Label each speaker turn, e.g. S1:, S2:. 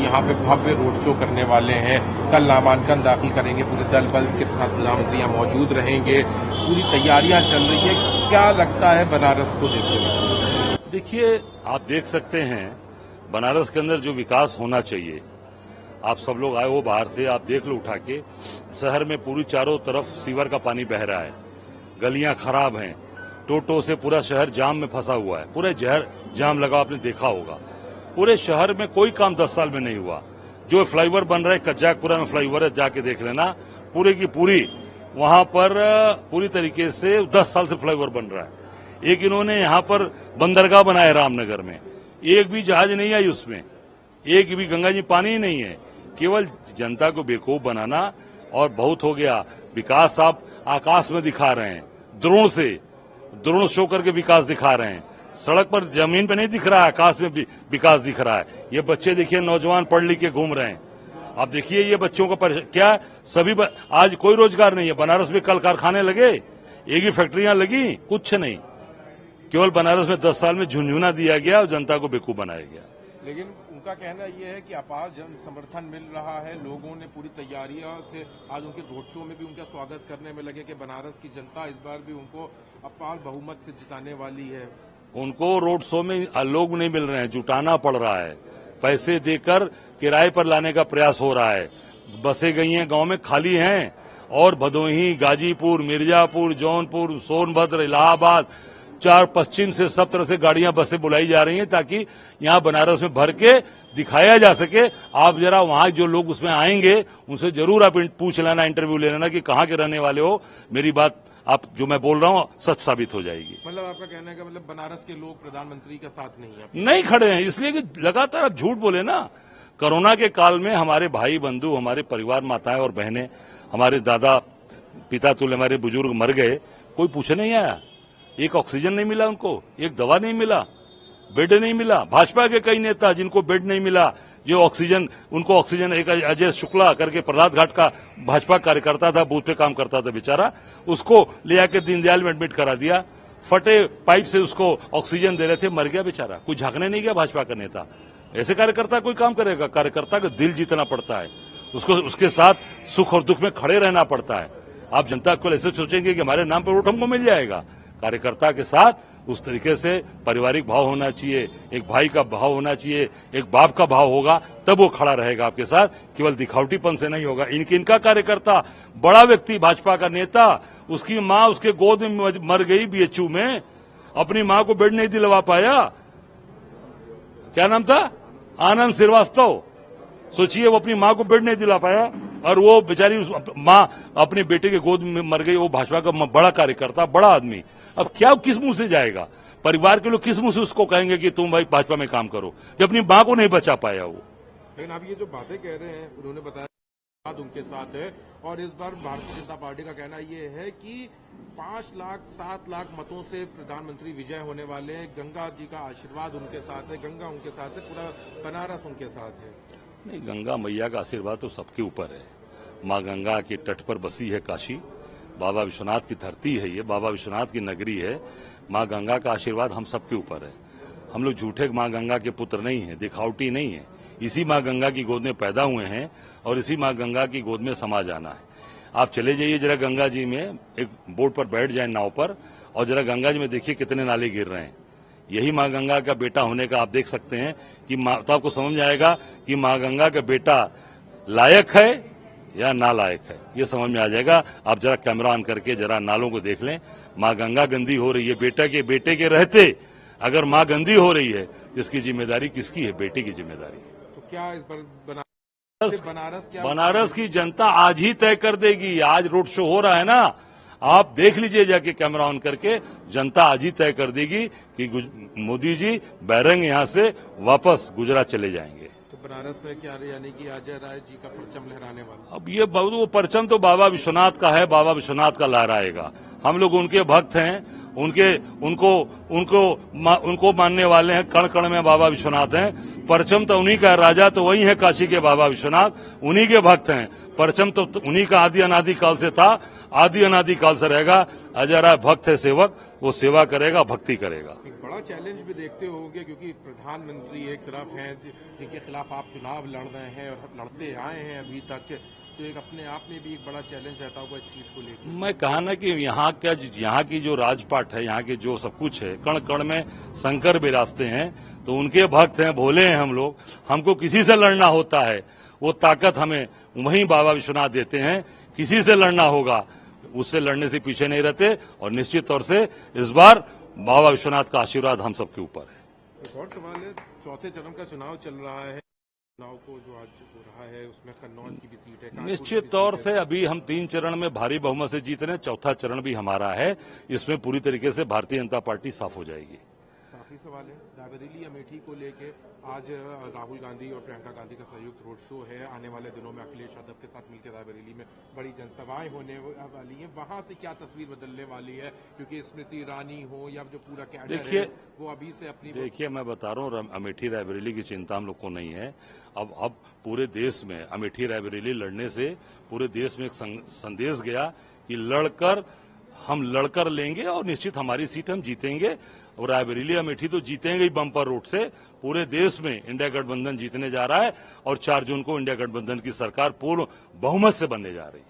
S1: यहाँ पे भव्य road show करने वाले हैं। कल नामांकन दाखिल करेंगे, पूरे दल बल के साथ प्रधानमंत्री यहाँ मौजूद रहेंगे। पूरी तैयारियां चल रही है। क्या लगता है बनारस को देखते हुए?
S2: देखिए, आप देख सकते हैं बनारस के अंदर जो विकास होना चाहिए, आप सब लोग आए हो बाहर से, आप देख लो उठा के, शहर में पूरी चारों तरफ सीवर का पानी बह रहा है, गलियां खराब हैं, टोटो से पूरा शहर जाम में फंसा हुआ है, पूरे शहर जाम लगा, आपने देखा होगा। पूरे शहर में कोई काम 10 साल में नहीं हुआ। जो फ्लाईओवर बन रहा है, कज्जाकपुरा में फ्लाईओवर है, जाके देख लेना, पूरे की पूरी वहां पर पूरी तरीके से 10 साल से फ्लाईओवर बन रहा है। एक इन्होंने यहां पर बंदरगाह बनाया रामनगर में, एक भी जहाज नहीं आई उसमें, एक भी गंगा जी पानी ही नहीं है। केवल जनता को बेवकूफ बनाना और बहुत हो गया। विकास आप आकाश में दिखा रहे हैं, ड्रोन शो करके विकास दिखा रहे हैं। सड़क पर जमीन पे नहीं दिख रहा है, आकाश में भी विकास दिख रहा है। ये बच्चे देखिए, नौजवान पढ़ लिख के घूम रहे हैं। आप देखिए ये बच्चों का क्या सभी आज कोई रोजगार नहीं है। बनारस में कल कारखाने लगे, एक ही फैक्ट्रियां लगी, कुछ नहीं। केवल बनारस में 10 साल में झुंझुना दिया गया और जनता को बेवकूफ बनाया गया।
S1: लेकिन उनका कहना यह है कि अपार जन समर्थन मिल रहा है, लोगों ने पूरी तैयारियों से आज उनके रोड शो में भी उनका स्वागत करने में लगे कि बनारस की जनता इस बार भी उनको अपार बहुमत से जिताने वाली है।
S2: उनको रोड शो में लोग नहीं मिल रहे हैं, जुटाना पड़ रहा है, पैसे देकर किराए पर लाने का प्रयास हो रहा है। बसें गई हैं, गांव में खाली हैं, और भदोही, गाजीपुर, मिर्जापुर, जौनपुर, सोनभद्र, इलाहाबाद, 4 पश्चिम से सब तरह से गाड़ियां, बसें बुलाई जा रही हैं ताकि यहां बनारस में भर के दिखाया जा सके। आप जरा वहां जो लोग उसमें आएंगे उनसे जरूर आप पूछ लेना, इंटरव्यू ले लेना कि कहां के रहने वाले हो। मेरी बात आप जो मैं बोल रहा हूं सच साबित हो जाएगी।
S1: मतलब आपका कहना है कि मतलब बनारस के लोग प्रधानमंत्री का साथ नहीं
S2: नहीं खड़े हैं, इसलिए कि लगातार आप झूठ बोले ना। कोरोना के काल में हमारे भाई बंधु, हमारे परिवार, माताएं और बहनें, हमारे दादा पिता तुल्य हमारे बुजुर्ग मर गए, कोई पूछने नहीं आया। एक ऑक्सीजन नहीं मिला उनको, एक दवा नहीं मिला, बेड नहीं मिला। भाजपा के कई नेता जिनको बेड नहीं मिला, जो ऑक्सीजन, उनको ऑक्सीजन, एक अजय शुक्ला करके प्रहलाद घाट का भाजपा कार्यकर्ता था, बूथ पे काम करता था बेचारा, उसको ले आकर दीनदयाल में एडमिट करा दिया। फटे पाइप से उसको ऑक्सीजन दे रहे थे, मर गया बेचारा। कोई झांकने नहीं गया भाजपा का नेता। ऐसे कार्यकर्ता कोई काम करेगा? कार्यकर्ता का दिल जीतना पड़ता है, उसको उसके साथ सुख और दुख में खड़े रहना पड़ता है। आप जनता को ऐसे सोचेंगे कि हमारे नाम पर वोट हमको मिल जाएगा? कार्यकर्ता के साथ उस तरीके से पारिवारिक भाव होना चाहिए, एक भाई का भाव होना चाहिए, एक बाप का भाव होगा, तब वो खड़ा रहेगा आपके साथ। केवल दिखावटीपन से नहीं होगा। इनका कार्यकर्ता, बड़ा व्यक्ति, भाजपा का नेता, उसकी मां उसके गोद में मर गई बीएचयू में, अपनी मां को बेड नहीं दिलवा पाया। क्या नाम था? आनंद श्रीवास्तव। सोचिए, वो अपनी मां को बेड नहीं दिला पाया और वो बेचारी मां अपने बेटे के गोद में मर गई। वो भाजपा का बड़ा कार्यकर्ता, बड़ा आदमी। अब क्या, किस मुंह से जाएगा? परिवार के लोग किस मुंह से उसको कहेंगे कि तुम भाई भाजपा में काम करो, जब अपनी मां को नहीं बचा पाया वो?
S1: लेकिन आप ये जो बातें कह रहे हैं, उन्होंने बताया उनके साथ है, और इस बार भारतीय जनता पार्टी का कहना यह है कि 5 लाख 7 लाख मतों से प्रधानमंत्री विजय होने वाले हैं। गंगा जी का आशीर्वाद उनके साथ है, गंगा उनके साथ है, पूरा बनारस उनके साथ है।
S2: नहीं, गंगा मैया का आशीर्वाद तो सबके ऊपर है। माँ गंगा के तट पर बसी है काशी, बाबा विश्वनाथ की धरती है ये, बाबा विश्वनाथ की नगरी है। माँ गंगा का आशीर्वाद हम सबके ऊपर है। हम लोग झूठे माँ गंगा के पुत्र नहीं है, दिखावटी नहीं है। इसी माँ गंगा की गोद में पैदा हुए हैं और इसी माँ गंगा की गोद में समा जाना है। आप चले जाइए जरा गंगा जी में, एक बोट पर बैठ जाए नाव पर, और जरा गंगा जी में देखिए कितने नाले गिर रहे हैं। यही माँ गंगा का बेटा होने का आप देख सकते हैं कि तो आपको समझ आएगा कि माँ गंगा का बेटा लायक है या नालायक है, ये समझ में आ जाएगा। आप जरा कैमरा ऑन करके जरा नालों को देख लें। माँ गंगा गंदी हो रही है, बेटे के रहते अगर माँ गंदी हो रही है, इसकी जिम्मेदारी किसकी है? बेटे की जिम्मेदारी।
S1: तो क्या इस पर
S2: बनारस की जनता आज ही तय कर देगी। आज रोड शो हो रहा है ना, आप देख लीजिए जाके कैमरा ऑन करके, जनता आज ही तय कर देगी कि मोदी जी बैरंग यहां से वापस गुजरात चले जाएंगे।
S1: तो बनारस में क्या, यानी कि अजय राय जी का परचम लहराने वाला?
S2: अब ये वो परचम तो बाबा विश्वनाथ का है, बाबा विश्वनाथ का लहराएगा। हम लोग उनके भक्त हैं, उनको मानने वाले हैं, कण कण में बाबा विश्वनाथ हैं। परचम तो उन्हीं का, राजा तो वही है काशी के बाबा विश्वनाथ, उन्हीं के भक्त हैं। परचम तो उन्हीं का आदि अनादि काल से था, आदि अनादि काल से रहेगा। अजय राय भक्त है, सेवक, वो सेवा करेगा, भक्ति करेगा।
S1: बड़ा चैलेंज भी देखते होंगे, क्योंकि प्रधानमंत्री एक तरफ हैं जिनके खिलाफ आप चुनाव लड़ रहे हैं और लड़ते आए हैं अभी तक, तो एक अपने आप में भी एक बड़ा चैलेंज रहता होगा इस सीट को लेकर।
S2: मैं कहा ना कि यहाँ की जो राजपाट है, यहाँ के जो सब कुछ है, कण कण में शंकर विराजते हैं, तो उनके भक्त हैं, भोले हैं हम लोग। हमको किसी से लड़ना होता है, वो ताकत हमें वहीं बाबा विश्वनाथ देते हैं। किसी से लड़ना होगा, उससे लड़ने से पीछे नहीं रहते, और निश्चित तौर से इस बार बाबा विश्वनाथ का आशीर्वाद हम सबके ऊपर है।
S1: एक और सवाल है, चौथे चरण का चुनाव चल रहा है, चुनाव को जो आज हो रहा है उसमें कन्नौज की भी सीट है,
S2: निश्चित तौर से अभी हम 3 चरण में भारी बहुमत से जीत रहे हैं, चौथा चरण भी हमारा है। इसमें पूरी तरीके से भारतीय जनता पार्टी साफ हो जाएगी।
S1: काफी सवाल है रायबरेली अमेठी को लेके। आज राहुल गांधी और प्रियंका गांधी का संयुक्त रोड शो है। आने वाले दिनों में अखिलेश यादव के साथ मिलकर रायबरेली में बड़ी जनसभाएं होने वाली हैं। वहां से क्या तस्वीर बदलने वाली है, क्योंकि स्मृति ईरानी हो या जो पूरा कैडर है वो अभी से अपनी।
S2: देखिए, मैं बता रहा हूँ, अमेठी रायबरेली की चिंता हम लोग को नहीं है। अब पूरे देश में अमेठी रायबरेली लड़ने से पूरे देश में एक संदेश गया कि हम लड़कर लेंगे और निश्चित हमारी सीट हम जीतेंगे। और रायबरेली अमेठी तो जीतेंगे ही बम्पर रोड से। पूरे देश में इंडिया गठबंधन जीतने जा रहा है और 4 जून को इंडिया गठबंधन की सरकार पूर्ण बहुमत से बनने जा रही है।